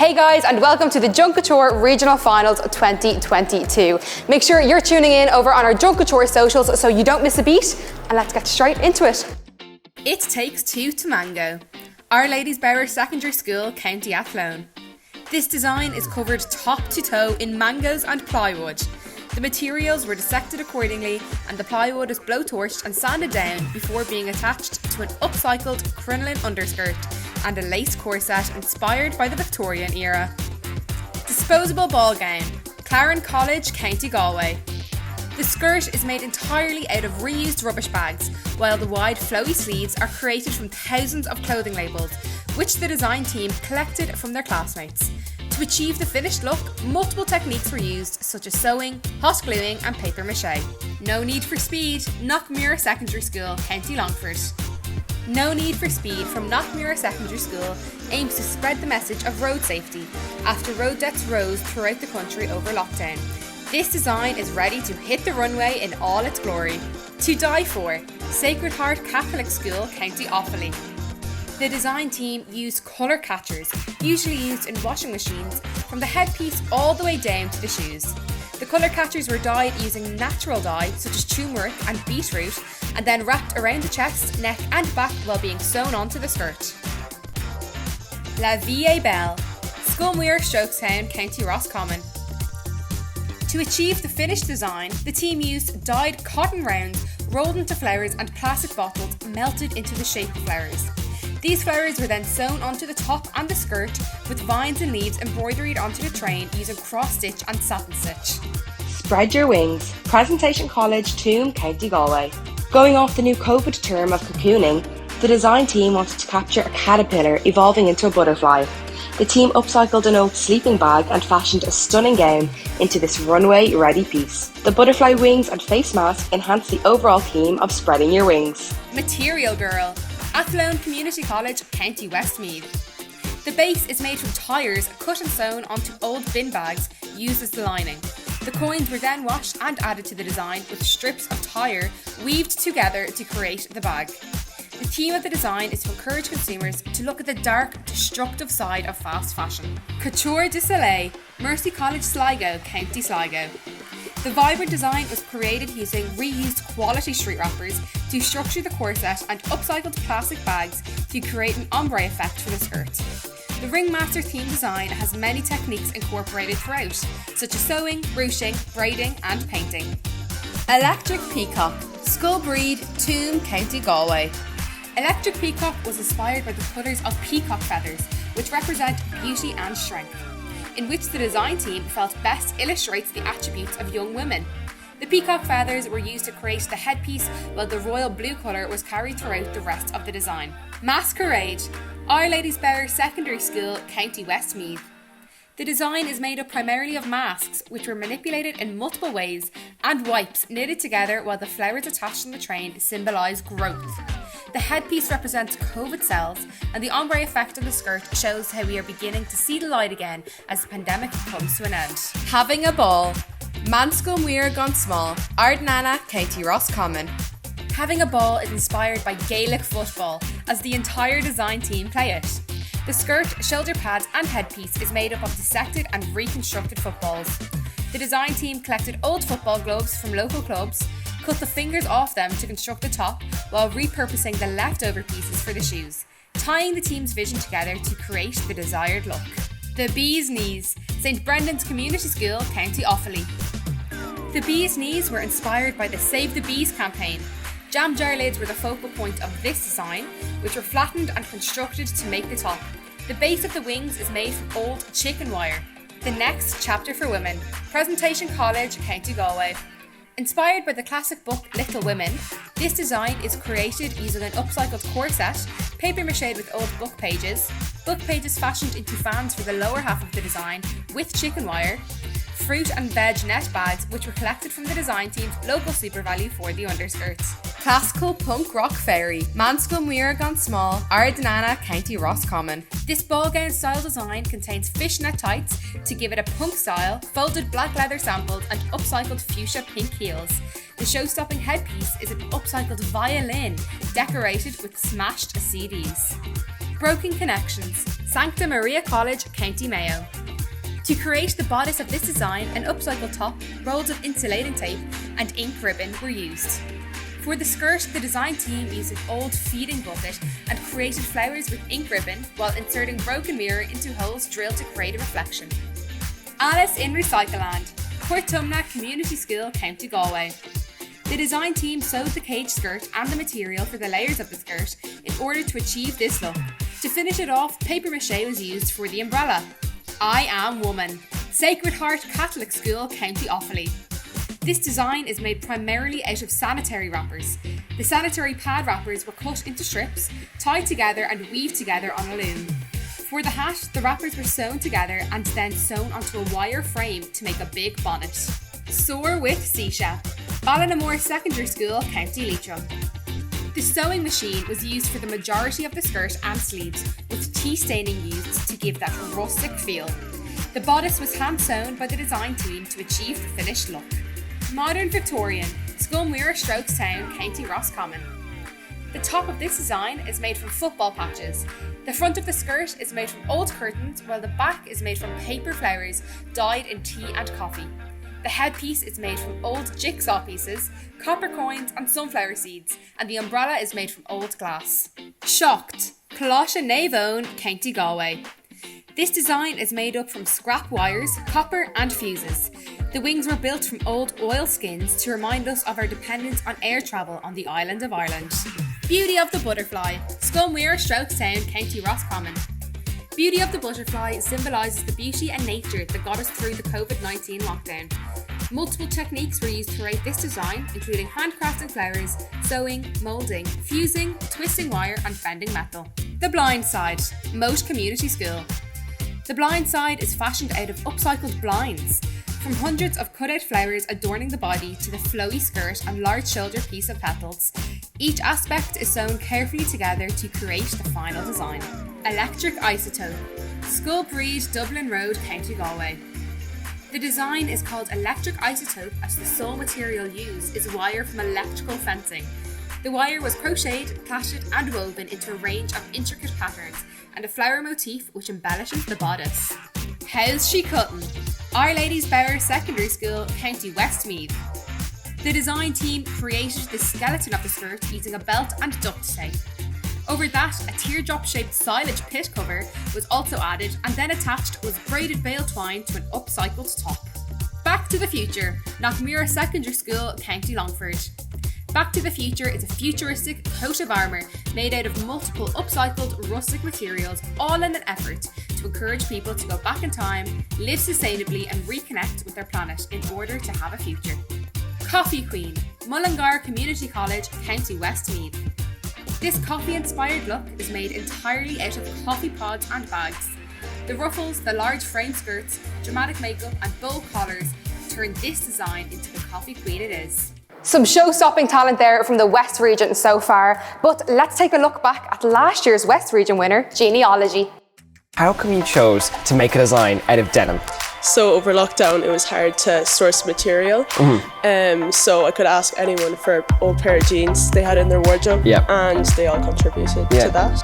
Hey guys, and welcome to the Kouture Regional Finals 2022. Make sure you're tuning in over on our Kouture socials so you don't miss a beat, and let's get straight into it. It takes two to mango. Our Lady's Bower Secondary School, County Athlone. This design is covered top to toe in mangoes and plywood. The materials were dissected accordingly, and the plywood is blowtorched and sanded down before being attached to an upcycled crinoline underskirt and a lace corset inspired by the Victorian era. Disposable ball gown, Claren College, County Galway. The skirt is made entirely out of reused rubbish bags, while the wide flowy sleeves are created from thousands of clothing labels, which the design team collected from their classmates. To achieve the finished look, multiple techniques were used, such as sewing, hot gluing and paper mache. No need for speed, Mhuire Secondary School, County Longford. No Need for Speed from Mhuire Secondary School aims to spread the message of road safety after road deaths rose throughout the country over lockdown. This design is ready to hit the runway in all its glory. To Die For, Sacred Heart Catholic School, County Offaly. The design team used colour catchers, usually used in washing machines, from the headpiece all the way down to the shoes. The colour catchers were dyed using natural dye such as turmeric and beetroot, and then wrapped around the chest, neck and back while being sewn onto the skirt. La Vie Belle, Mhuire, Strokestown, County Roscommon. To achieve the finished design, the team used dyed cotton rounds rolled into flowers and plastic bottles melted into the shape of flowers. These flowers were then sewn onto the top and the skirt, with vines and leaves embroidered onto the train using cross-stitch and satin stitch. Spread your wings, Presentation College, Tuam, County Galway. Going off the new COVID term of cocooning, the design team wanted to capture a caterpillar evolving into a butterfly. The team upcycled an old sleeping bag and fashioned a stunning gown into this runway-ready piece. The butterfly wings and face mask enhance the overall theme of spreading your wings. Material Gurl, Athlone Community College, County Westmeath. The base is made from tyres cut and sewn onto old bin bags used as the lining. The coins were then washed and added to the design with strips of tyre weaved together to create the bag. The theme of the design is to encourage consumers to look at the dark, destructive side of fast fashion. Couture de Soleil, Mercy College, Sligo, County Sligo. The vibrant design was created using reused quality street wrappers to structure the corset and upcycled plastic bags to create an ombre effect for the skirt. The Ringmaster theme design has many techniques incorporated throughout, such as sewing, ruching, braiding and painting. Electric Peacock, Skull Breed, Tuam, County Galway. Electric Peacock was inspired by the colours of peacock feathers, which represent beauty and strength, in which the design team felt best illustrates the attributes of young women. The peacock feathers were used to create the headpiece, while the royal blue colour was carried throughout the rest of the design. Masquerade, Our Lady's Bower Secondary School, County Westmeath. The design is made up primarily of masks, which were manipulated in multiple ways, and wipes knitted together while the flowers attached on the train symbolise growth. The headpiece represents COVID cells, and the ombre effect on the skirt shows how we are beginning to see the light again as the pandemic comes to an end. Having a ball, Mhuire gone small, Ardnana, County Roscommon. Having a ball is inspired by Gaelic football, as the entire design team play it. The skirt, shoulder pads and headpiece is made up of dissected and reconstructed footballs. The design team collected old football gloves from local clubs, cut the fingers off them to construct the top while repurposing the leftover pieces for the shoes, tying the team's vision together to create the desired look. The Bee's Knees, St Brendan's Community School, County Offaly. The Bee's Knees were inspired by the Save the Bees campaign. Jam jar lids were the focal point of this design, which were flattened and constructed to make the top. The base of the wings is made from old chicken wire. The next chapter for women, Presentation College, County Galway. Inspired by the classic book Little Women, this design is created using an upcycled corset, paper mache with old book pages fashioned into fans for the lower half of the design with chicken wire, fruit and veg net bags which were collected from the design team's local super value for the underskirts. Classical punk rock fairy, Mhuire gone small, Ardnana, County Roscommon. This ball gown style design contains fishnet tights to give it a punk style, folded black leather samples and upcycled fuchsia pink heels. The show-stopping headpiece is an upcycled violin decorated with smashed CDs. Broken Connections, Sancta Maria College, County Mayo. To create the bodice of this design, an upcycled top, rolls of insulating tape and ink ribbon were used. For the skirt, the design team used an old feeding bucket and created flowers with ink ribbon while inserting broken mirror into holes drilled to create a reflection. Alice in Recycleland, Tullamore Community School, County Galway. The design team sewed the cage skirt and the material for the layers of the skirt in order to achieve this look. To finish it off, paper mache was used for the umbrella. I Am Woman, Sacred Heart Catholic School, County Offaly. This design is made primarily out of sanitary wrappers. The sanitary pad wrappers were cut into strips, tied together and weaved together on a loom. For the hat, the wrappers were sewn together and then sewn onto a wire frame to make a big bonnet. Soar with Sisha, Ballinamore Secondary School, County Leitrim. The sewing machine was used for the majority of the skirt and sleeves, with tea staining used to give that rustic feel. The bodice was hand sewn by the design team to achieve the finished look. Modern Victorian, Mhuire, Strokestown, County Roscommon. The top of this design is made from football patches. The front of the skirt is made from old curtains, while the back is made from paper flowers dyed in tea and coffee. The headpiece is made from old jigsaw pieces, copper coins and sunflower seeds, and the umbrella is made from old glass. Shocked, Cloche Navone, County Galway. This design is made up from scrap wires, copper and fuses. The wings were built from old oil skins to remind us of our dependence on air travel on the island of Ireland. Beauty of the Butterfly, Mhuire, Strokestown, County Roscommon. Beauty of the Butterfly symbolises the beauty and nature that got us through the COVID-19 lockdown. Multiple techniques were used throughout this design, including handcrafting flowers, sewing, moulding, fusing, twisting wire and bending metal. The Blind Side, Moate Community School. The blind side is fashioned out of upcycled blinds. From hundreds of cut-out flowers adorning the body to the flowy skirt and large shoulder piece of petals, each aspect is sewn carefully together to create the final design. Electric Isotope, Scoil Breed, Dublin Road, County Galway. The design is called Electric Isotope as the sole material used is wire from electrical fencing. The wire was crocheted, plaited and woven into a range of intricate patterns and a flower motif which embellishes the bodice. How's She Cuttin'? Our Lady's Bower Secondary School, County Westmeath. The design team created the skeleton of the skirt using a belt and duct tape. Over that, a teardrop-shaped silage pit cover was also added and then attached was braided bale twine to an upcycled top. Back to the Future, Mhuire Secondary School, County Longford. Back to the Future is a futuristic coat of armour made out of multiple upcycled rustic materials, all in an effort to encourage people to go back in time, live sustainably and reconnect with their planet in order to have a future. Coffee Queen, Mullingar Community College, County Westmeath. This coffee-inspired look is made entirely out of coffee pods and bags. The ruffles, the large frame skirts, dramatic makeup and bold collars turn this design into the Coffee Queen it is. Some show-stopping talent there from the West region so far, but let's take a look back at last year's West region winner, Genealogy. How come you chose to make a design out of denim? So over lockdown, it was hard to source material. So I could ask anyone for an old pair of jeans they had in their wardrobe, and they all contributed to that.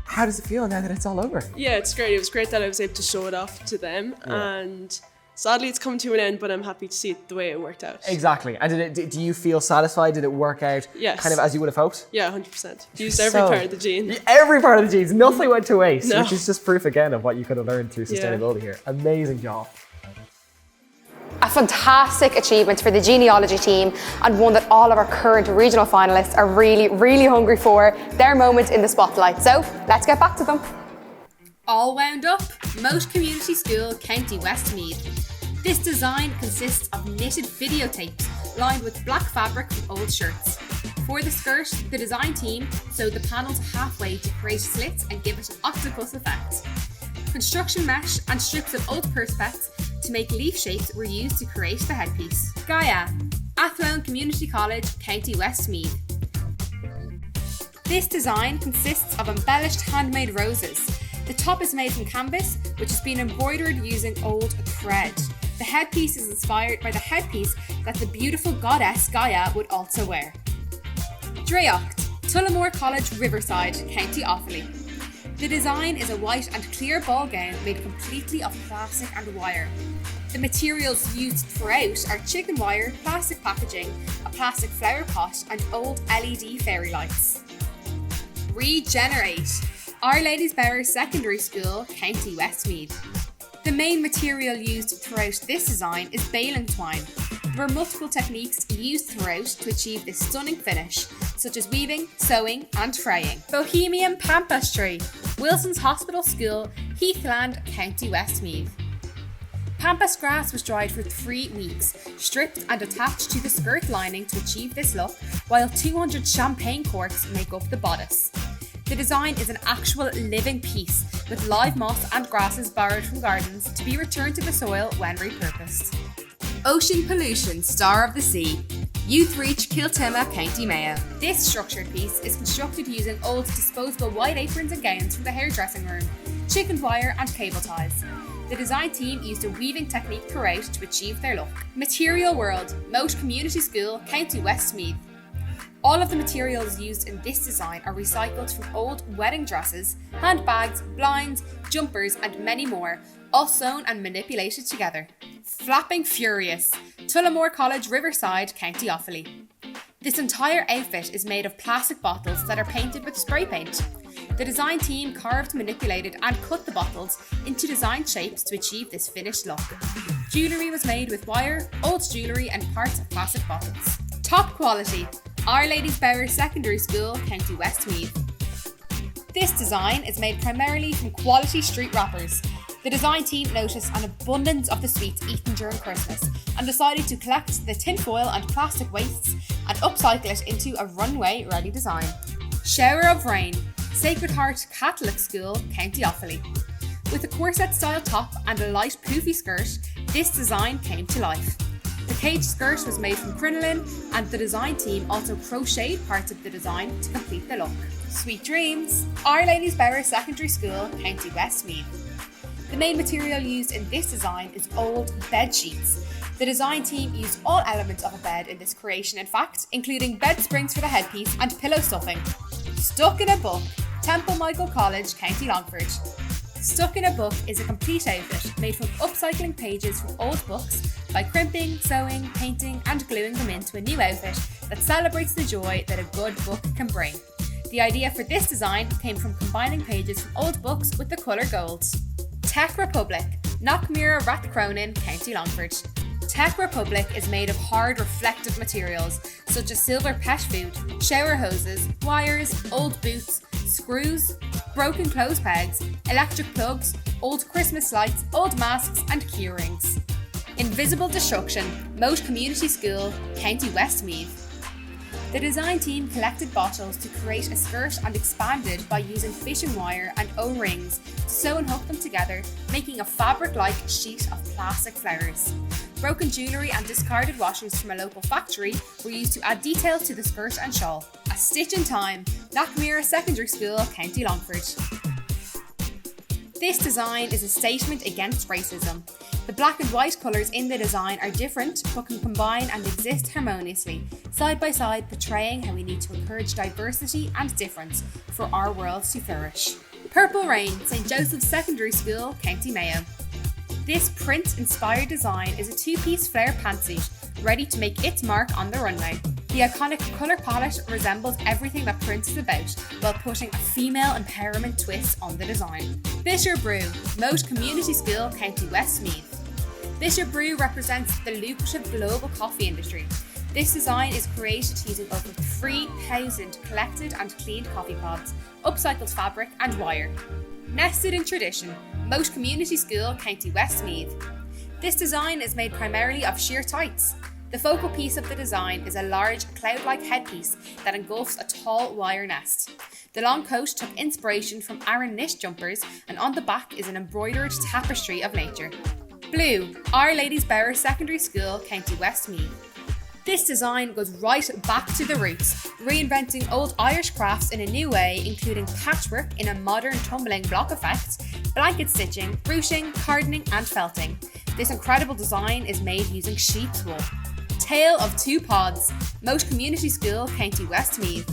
How does it feel now that it's all over? Yeah, it's great. It was great that I was able to show it off to them, and sadly it's come to an end, but I'm happy to see it the way it worked out. Exactly. And do you feel satisfied? Did it work out kind of as you would have hoped? Yeah, 100%. Used every part of the jean. Every part of the jeans. Nothing went to waste, No. which is just proof again of what you could have learned through sustainability here. Amazing job. A fantastic achievement for the Genealogy team and one that all of our current regional finalists are really, really hungry for, their moment in the spotlight. So let's get back to them. All wound up, Moate Community School, County Westmeath. This design consists of knitted videotapes lined with black fabric from old shirts. For the skirt, the design team sewed the panels halfway to create slits and give it an octopus effect. Construction mesh and strips of old perspex to make leaf shapes were used to create the headpiece. Gaia, Athlone Community College, County Westmeath. This design consists of embellished handmade roses. The top is made from canvas, which has been embroidered using old thread. The headpiece is inspired by the headpiece that the beautiful goddess Gaia would also wear. Dreocht, Tullamore College Riverside, County Offaly. The design is a white and clear ball gown made completely of plastic and wire. The materials used throughout are chicken wire, plastic packaging, a plastic flower pot and old LED fairy lights. Regenerate, Our Lady's Bower Secondary School, County Westmeath. The main material used throughout this design is baling twine. There are multiple techniques used throughout to achieve this stunning finish, such as weaving, sewing and fraying. Bohemian Pampas Tree, Wilson's Hospital School, Heathland, County Westmeath. Pampas grass was dried for 3 weeks, stripped and attached to the skirt lining to achieve this look, while 200 champagne corks make up the bodice. The design is an actual living piece, with live moss and grasses borrowed from gardens to be returned to the soil when repurposed. Ocean Pollution, Star of the Sea, Youth Reach, Kiltima, County Mayo. This structured piece is constructed using old disposable white aprons and gowns from the hairdressing room, chickened wire and cable ties. The design team used a weaving technique throughout to achieve their look. Material World, Moate Community School, County Westmeath. All of the materials used in this design are recycled from old wedding dresses, handbags, blinds, jumpers and many more, all sewn and manipulated together. Flapping Furious, Tullamore College Riverside, County Offaly. This entire outfit is made of plastic bottles that are painted with spray paint. The design team carved, manipulated and cut the bottles into design shapes to achieve this finished look. Jewellery was made with wire, old jewellery and parts of plastic bottles. Top quality, Our Lady's Bower Secondary School, County Westmeath. This design is made primarily from quality street wrappers. The design team noticed an abundance of the sweets eaten during Christmas and decided to collect the tinfoil and plastic wastes and upcycle it into a runway-ready design. Shower of Rain, Sacred Heart Catholic School, County Offaly. With a corset-style top and a light poofy skirt, this design came to life. The cage skirt was made from crinoline and the design team also crocheted parts of the design to complete the look. Sweet Dreams, Our Lady's Bower Secondary School, County Westmeath. The main material used in this design is old bed sheets. The design team used all elements of a bed in this creation, in fact, including bed springs for the headpiece and pillow stuffing. Stuck in a Book, Templemichael College, County Longford. Stuck in a Book is a complete outfit made from upcycling pages from old books by crimping, sewing, painting and gluing them into a new outfit that celebrates the joy that a good book can bring. The idea for this design came from combining pages from old books with the colour gold. Tech Republic, Cnoc Mhuire Rathcronin, County Longford. Tech Republic is made of hard reflective materials such as silver pet food, shower hoses, wires, old boots, screws, broken clothes pegs, electric plugs, old Christmas lights, old masks and key rings. Invisible Destruction, Moate Community School, County Westmeath. The design team collected bottles to create a skirt and expanded by using fishing wire and O-rings to sew and hook them together, making a fabric-like sheet of plastic flowers. Broken jewellery and discarded washers from a local factory were used to add detail to the skirt and shawl. A Stitch in Time, Cnoc Mhuire Secondary School, County Longford. This design is a statement against racism. The black and white colours in the design are different but can combine and exist harmoniously, side by side, portraying how we need to encourage diversity and difference for our world to flourish. Purple Rain, St Joseph's Secondary School, County Mayo. This print-inspired design is a 2-piece flare pantsuit ready to make its mark on the runway. The iconic colour palette resembles everything that print is about while putting a female empowerment twist on the design. Bitter Brew, Moate Community School, County Westmeath. Bitter Brew represents the lucrative global coffee industry. This design is created using over 3,000 collected and cleaned coffee pods, upcycled fabric and wire. Nested in Tradition, Moate Community School, County Westmeath. This design is made primarily of sheer tights. The focal piece of the design is a large cloud-like headpiece that engulfs a tall wire nest. The long coat took inspiration from Aran knit jumpers and on the back is an embroidered tapestry of nature. Blue, Our Lady's Bower Secondary School, County Westmeath. This design goes right back to the roots, reinventing old Irish crafts in a new way, including patchwork in a modern tumbling block effect, blanket stitching, ruching, hardening and felting. This incredible design is made using sheep's wool. Tale of Two Pods, Moate Community School, County Westmeath.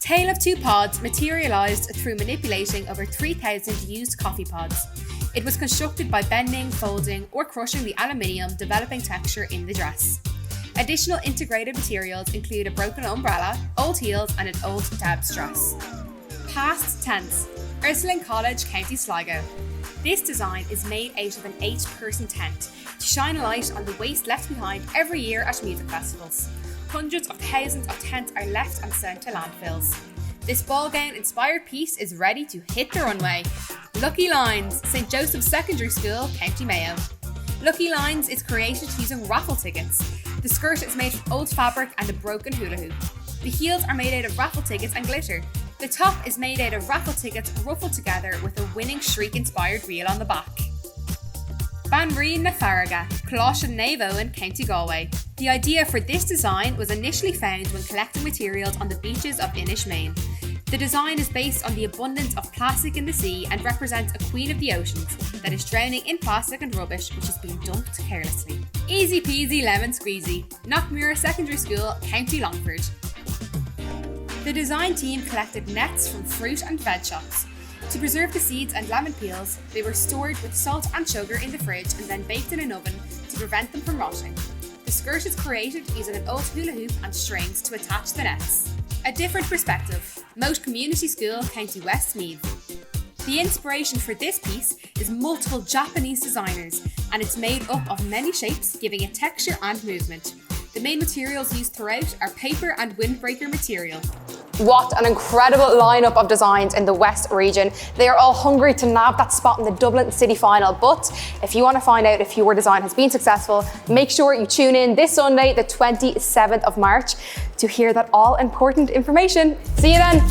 Tale of Two Pods materialised through manipulating over 3,000 used coffee pods. It was constructed by bending, folding or crushing the aluminium, developing texture in the dress. Additional integrated materials include a broken umbrella, old heels and an old Deb's dress. Past tense, Ursuline College, County Sligo. This design is made out of an 8-person tent to shine a light on the waste left behind every year at music festivals. Hundreds of thousands of tents are left and sent to landfills. This ball gown inspired piece is ready to hit the runway. Lucky Lines, St Joseph's Secondary School, County Mayo. Lucky Lines is created using raffle tickets. The skirt is made from old fabric and a broken hula hoop. The heels are made out of raffle tickets and glitter. The top is made out of raffle tickets ruffled together with a winning shriek-inspired reel on the back. Banreen na Farraga, Closh and Navo in County Galway. The idea for this design was initially found when collecting materials on the beaches of Inishmain. The design is based on the abundance of plastic in the sea and represents a queen of the oceans that is drowning in plastic and rubbish which is being dumped carelessly. Easy peasy lemon squeezy, Mhuire Secondary School, County Longford. The design team collected nets from fruit and veg shops. To preserve the seeds and lemon peels, they were stored with salt and sugar in the fridge and then baked in an oven to prevent them from rotting. The skirt is created using an old hula hoop and strings to attach the nets. A different perspective, Moate Community School, County Westmeath. The inspiration for this piece is multiple Japanese designers and it's made up of many shapes, giving it texture and movement. The main materials used throughout are paper and windbreaker material. What an incredible lineup of designs in the West region. They are all hungry to nab that spot in the Dublin City Final. But if you want to find out if your design has been successful, make sure you tune in this Sunday, the 27th of March, to hear that all important information. See you then.